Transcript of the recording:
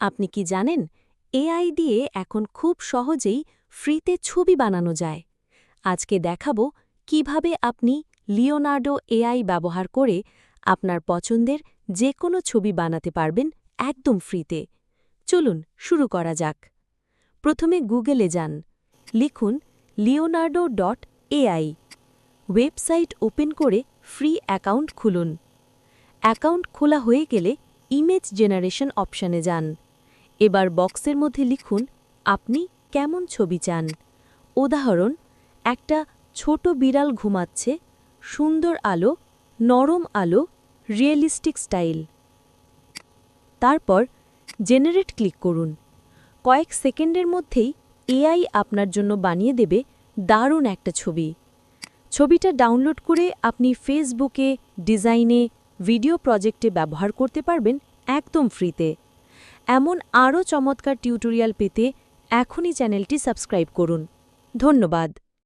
আপনি কি জানেন এআই দিয়ে এখন খুব সহজেই ফ্রিতে ছবি বানানো যায়। আজকে দেখাবো কিভাবে আপনি লিওনার্ডো এআই ব্যবহার করে আপনার পছন্দের যে কোনো ছবি বানাতে পারবেন একদম ফ্রিতে। চলুন শুরু করা যাক। প্রথমে গুগলে যান, লিখুন leonardo.ai। ওয়েবসাইট ওপেন করে ফ্রি অ্যাকাউন্ট খুলুন। অ্যাকাউন্ট খোলা হয়ে গেলে ইমেজ জেনারেশন অপশানে যান। এবার বক্সের মধ্যে লিখুন আপনি কেমন ছবি চান। উদাহরণ, একটা ছোট বিড়াল ঘুমাচ্ছে, সুন্দর আলো, নরম আলো, রিয়েলিস্টিক স্টাইল। তারপর জেনারেট ক্লিক করুন। কয়েক সেকেন্ডের মধ্যেই এআই আপনার জন্য বানিয়ে দেবে দারুণ একটা ছবি। ছবিটা ডাউনলোড করে আপনি ফেসবুকে, ডিজাইনে, ভিডিও প্রজেক্টে ব্যবহার করতে পারবেন একদম ফ্রিতে। এমন আরও চমৎকার টিউটোরিয়াল পেতে এখনই চ্যানেলটি সাবস্ক্রাইব করুন। ধন্যবাদ।